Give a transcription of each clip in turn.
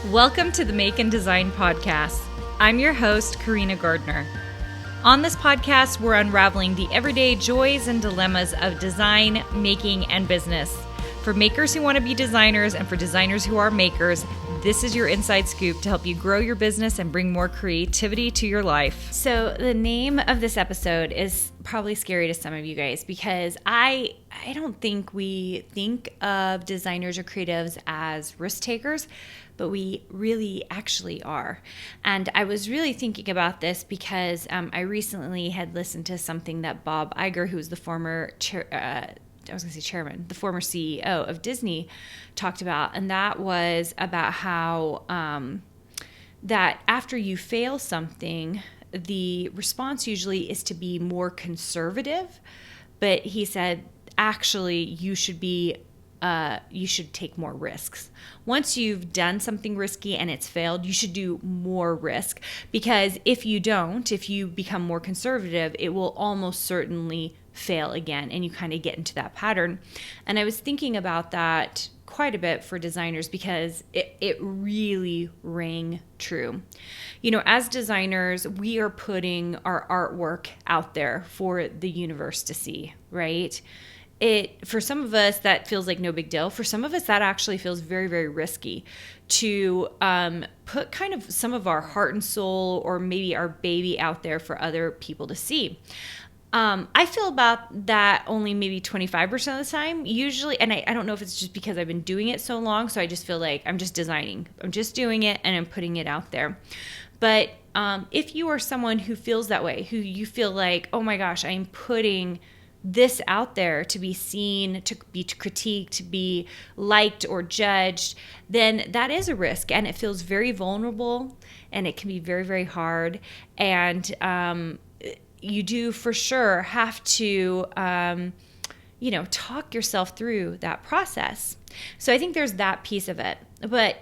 Welcome to the Make and Design Podcast. I'm your host, Carina Gardner. On this podcast, we're unraveling the everyday joys and dilemmas of design, making, and business. For makers who want to be designers and for designers who are makers, this is your inside scoop to help you grow your business and bring more creativity to your life. So the name of this episode is probably scary to some of you guys because I don't think we think of designers or creatives as risk takers, but we really actually are. And I was really thinking about this because I recently had listened to something that Bob Iger, who's the former chairman, the former CEO of Disney, talked about. And that was about how that after you fail something, the response usually is to be more conservative. But he said, actually, you should take more risks. Once you've done something risky and it's failed, you should do more risk, because if you become more conservative, it will almost certainly fail again, and you kind of get into that pattern. And I was thinking about that quite a bit for designers because it really rang true. You know, as designers, we are putting our artwork out there for the universe to see, right? For some of us, that feels like no big deal. For some of us, that actually feels very, very risky to put kind of some of our heart and soul or maybe our baby out there for other people to see. I feel about that only maybe 25% of the time, usually. And I don't know if it's just because I've been doing it so long. So I just feel like I'm just designing. I'm just doing it and I'm putting it out there. But if you are someone who feels that way, who you feel like, oh my gosh, I'm putting this out there to be seen, to be critiqued, to be liked or judged, then that is a risk, and it feels very vulnerable, and it can be very, very hard. And you do for sure have to, talk yourself through that process. So I think there's that piece of it. But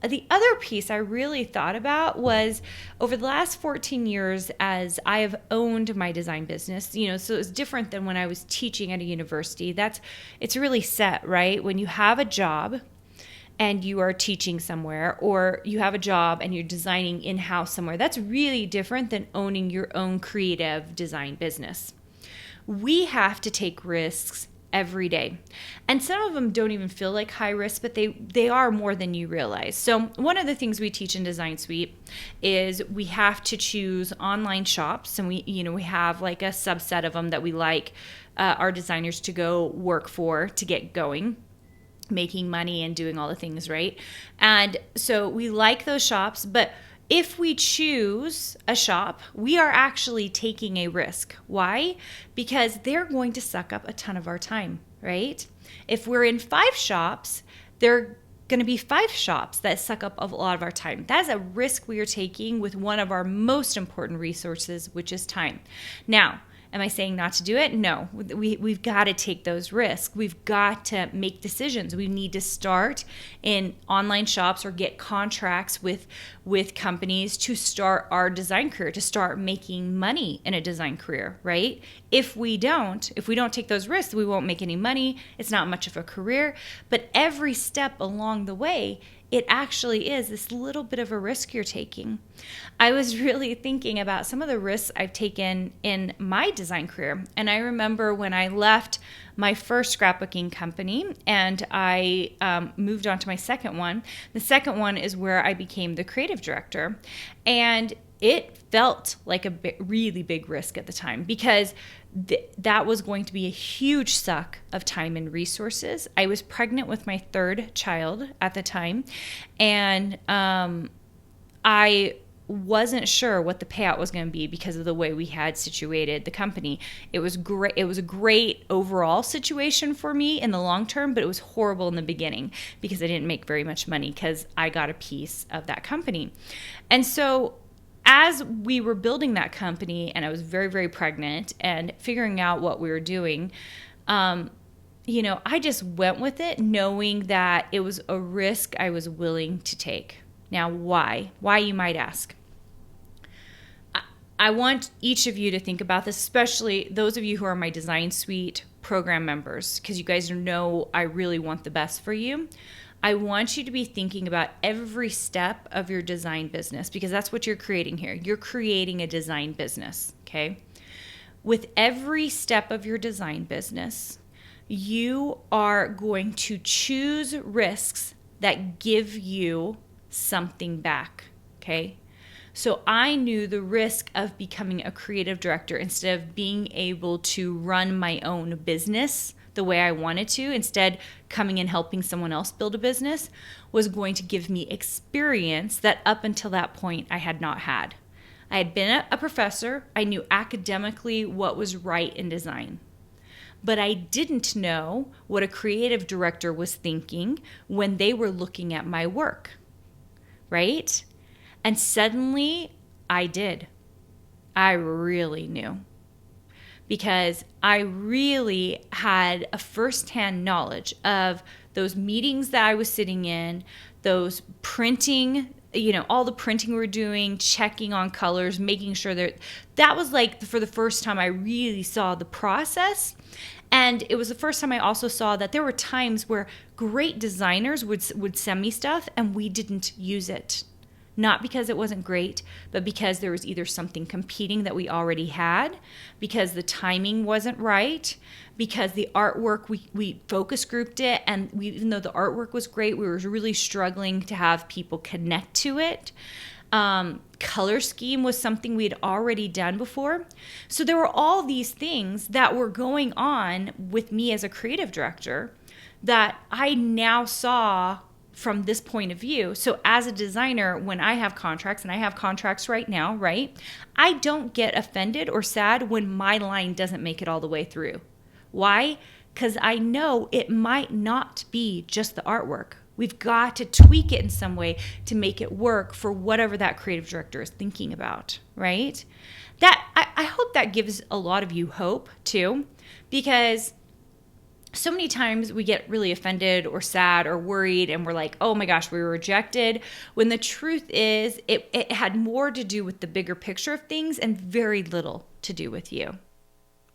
the other piece I really thought about was over the last 14 years as I have owned my design business, so it's different than when I was teaching at a university. It's really set, right? When you have a job and you are teaching somewhere, or you have a job and you're designing in-house somewhere, that's really different than owning your own creative design business. We have to take risks every day. And some of them don't even feel like high risk, but they are more than you realize. So one of the things we teach in Design Suite is we have to choose online shops, and we have like a subset of them that we like our designers to go work for to get going, making money and doing all the things, right? And so we like those shops, but if we choose a shop, we are actually taking a risk. Why? Because they're going to suck up a ton of our time, right? If we're in 5 shops, there are going to be 5 shops that suck up a lot of our time. That's a risk we are taking with one of our most important resources, which is time. Now, am I saying not to do it? No. We've got to take those risks. We've got to make decisions. We need to start in online shops or get contracts with companies to start our design career, to start making money in a design career, right? If we don't take those risks, we won't make any money. It's not much of a career. But every step along the way, it actually is this little bit of a risk you're taking. I was really thinking about some of the risks I've taken in my design career. And I remember when I left my first scrapbooking company and I moved on to my second one. The second one is where I became the creative director. And it felt like a really big risk at the time because that was going to be a huge suck of time and resources. I was pregnant with my 3rd child at the time, and I wasn't sure what the payout was going to be because of the way we had situated the company. It was great. It was a great overall situation for me in the long term, but it was horrible in the beginning because I didn't make very much money because I got a piece of that company. And so as we were building that company, and I was very, very pregnant and figuring out what we were doing, I just went with it knowing that it was a risk I was willing to take. Now, why? Why, you might ask? I want each of you to think about this, especially those of you who are my Design Suite program members, because you guys know I really want the best for you. I want you to be thinking about every step of your design business, because that's what you're creating here. You're creating a design business, okay? With every step of your design business, you are going to choose risks that give you something back, okay? So I knew the risk of becoming a creative director instead of being able to run my own business the way I wanted to, instead coming and helping someone else build a business, was going to give me experience that up until that point I had not had. I had been a professor. I knew academically what was right in design. But I didn't know what a creative director was thinking when they were looking at my work, right? And suddenly I did. I really knew, because I really had a firsthand knowledge of those meetings that I was sitting in, those printing, all the printing we were doing, checking on colors, making sure that was like for the first time I really saw the process. And it was the first time I also saw that there were times where great designers would send me stuff and we didn't use it. Not because it wasn't great, but because there was either something competing that we already had, because the timing wasn't right, because the artwork, we focus grouped it, and even though the artwork was great, we were really struggling to have people connect to it. Color scheme was something we had already done before. So there were all these things that were going on with me as a creative director that I now saw from this point of view. So as a designer, when I have contracts, and I have contracts right now, right? I don't get offended or sad when my line doesn't make it all the way through. Why? Because I know it might not be just the artwork. We've got to tweak it in some way to make it work for whatever that creative director is thinking about, right? I hope that gives a lot of you hope too, because so many times we get really offended or sad or worried and we're like, oh my gosh, we were rejected. When the truth is it had more to do with the bigger picture of things and very little to do with you,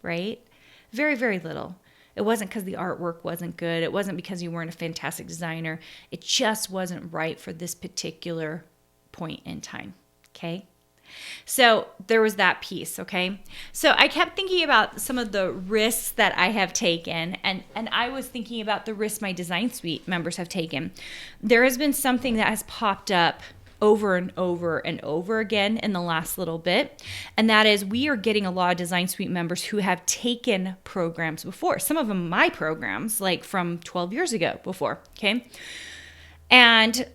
right? Very, very little. It wasn't because the artwork wasn't good. It wasn't because you weren't a fantastic designer. It just wasn't right for this particular point in time, okay? So there was that piece, okay? So I kept thinking about some of the risks that I have taken, and I was thinking about the risks my Design Suite members have taken. There has been something that has popped up over and over and over again in the last little bit, and that is we are getting a lot of Design Suite members who have taken programs before. Some of them my programs, like from 12 years ago before, okay? And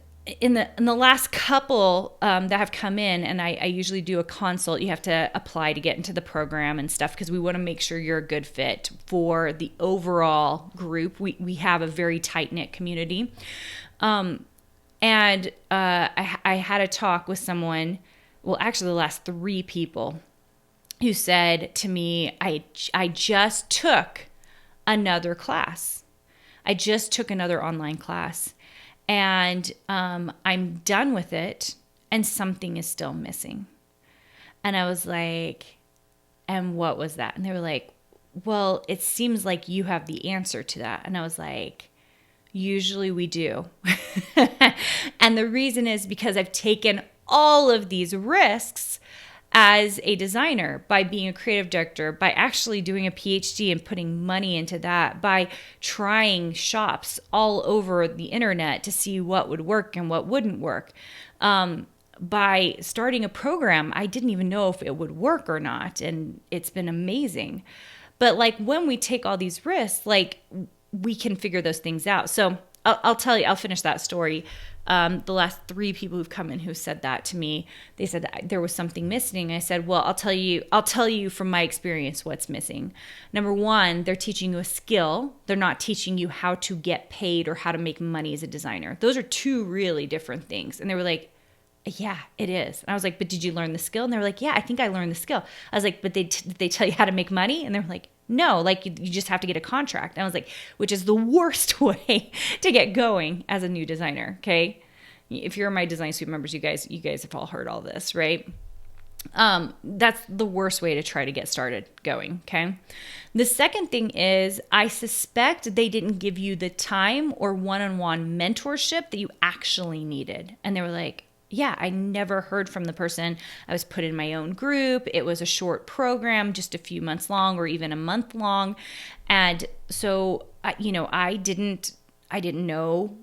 in the last couple that have come in, and I usually do a consult, you have to apply to get into the program and stuff because we want to make sure you're a good fit for the overall group. We have a very tight-knit community. And I had a talk with someone, well, actually the last 3 people, who said to me, I just took another class. I just took another online class. And I'm done with it, and something is still missing. And I was like, and what was that? And they were like, well, it seems like you have the answer to that. And I was like, usually we do. And the reason is because I've taken all of these risks as a designer, by being a creative director, by actually doing a Ph.D. and putting money into that, by trying shops all over the internet to see what would work and what wouldn't work, by starting a program I didn't even know if it would work or not, and it's been amazing. But like when we take all these risks, like we can figure those things out. So I'll tell you, I'll finish that story. The last 3 people who've come in who said that to me, they said that there was something missing. I said, well, I'll tell you from my experience what's missing. Number 1, they're teaching you a skill. They're not teaching you how to get paid or how to make money as a designer. Those are 2 really different things. And they were like, yeah, it is. And I was like, but did you learn the skill? And they were like, yeah, I think I learned the skill. I was like, but did they tell you how to make money? And they were like, no, like you just have to get a contract. And I was like, which is the worst way to get going as a new designer, okay? If you're my Design Suite members, you guys have all heard all this, right? That's the worst way to try to get started going, okay? The second thing is I suspect they didn't give you the time or one-on-one mentorship that you actually needed. And they were like, yeah, I never heard from the person. I was put in my own group. It was a short program, just a few months long or even a month long. And so, I didn't know,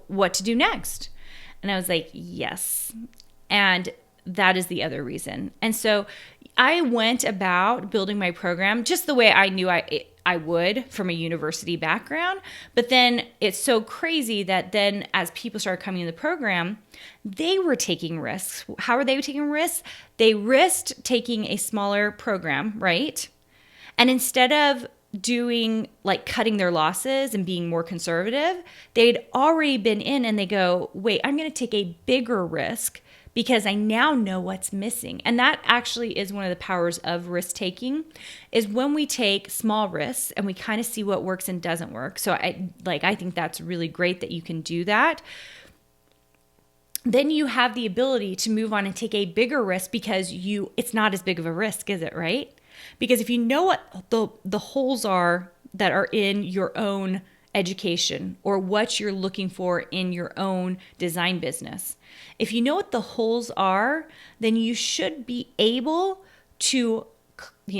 what to do next. And I was like, yes. And that is the other reason. And so I went about building my program just the way I knew I would from a university background. But then it's so crazy that then as people started coming in the program, they were taking risks. How are they taking risks? They risked taking a smaller program, right? And instead of doing like cutting their losses and being more conservative, they'd already been in and they go, wait, I'm going to take a bigger risk because I now know what's missing. And that actually is one of the powers of risk taking, is when we take small risks and we kind of see what works and doesn't work. So I think that's really great that you can do that. Then you have the ability to move on and take a bigger risk because it's not as big of a risk, is it, right? Because if you know what the holes are that are in your own education or what you're looking for in your own design business, if you know what the holes are, then you should be able to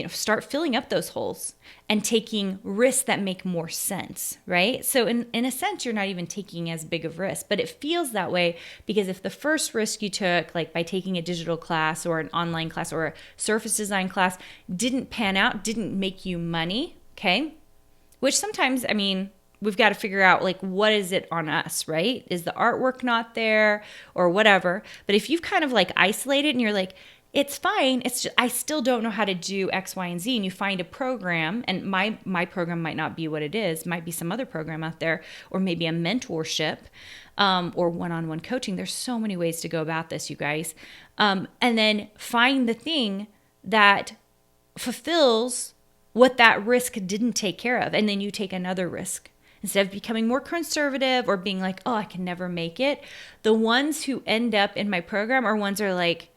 start filling up those holes and taking risks that make more sense, right? So in a sense, you're not even taking as big of risk, but it feels that way because if the first risk you took, like by taking a digital class or an online class or a surface design class, didn't pan out, didn't make you money, okay? Which sometimes, we've got to figure out like, what is it on us, right? Is the artwork not there or whatever? But if you've kind of like isolated and you're like, it's fine, it's just, I still don't know how to do X, Y, and Z, and you find a program, and my program might not be what it is, might be some other program out there, or maybe a mentorship or one-on-one coaching. There's so many ways to go about this, you guys. And then find the thing that fulfills what that risk didn't take care of, and then you take another risk. Instead of becoming more conservative or being like, oh, I can never make it, the ones who end up in my program are ones that are like,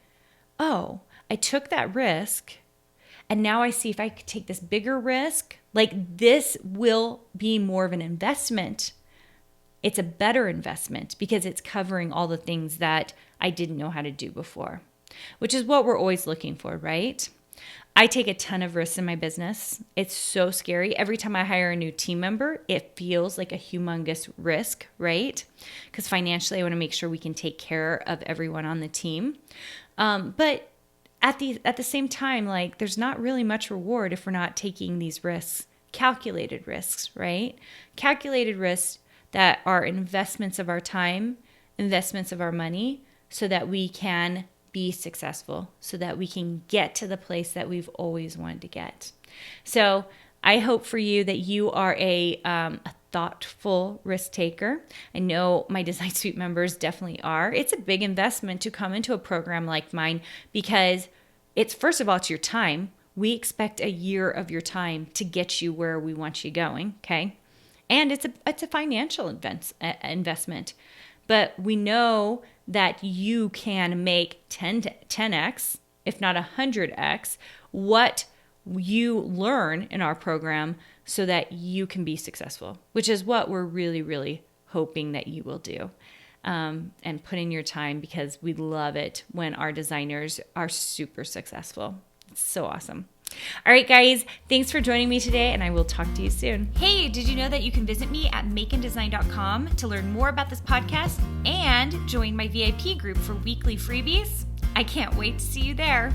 oh, I took that risk and now I see if I could take this bigger risk, like this will be more of an investment. It's a better investment because it's covering all the things that I didn't know how to do before, which is what we're always looking for, right? I take a ton of risks in my business. It's so scary. Every time I hire a new team member, it feels like a humongous risk, right? Because financially, I want to make sure we can take care of everyone on the team. But at the same time, like there's not really much reward if we're not taking these risks, calculated risks, right? Calculated risks that are investments of our time, investments of our money, so that we can be successful, so that we can get to the place that we've always wanted to get. So I hope for you that you are a thoughtful risk taker. I know my Design Suite members definitely are. It's a big investment to come into a program like mine because it's, first of all, it's your time. We expect a year of your time to get you where we want you going, okay? And it's a financial investment. But we know that you can make 10x, if not 100x, what you learn in our program so that you can be successful, which is what we're really, really hoping that you will do. And put in your time because we love it when our designers are super successful. It's so awesome. All right, guys, thanks for joining me today, and I will talk to you soon. Hey, did you know that you can visit me at makeanddesign.com to learn more about this podcast and join my VIP group for weekly freebies? I can't wait to see you there.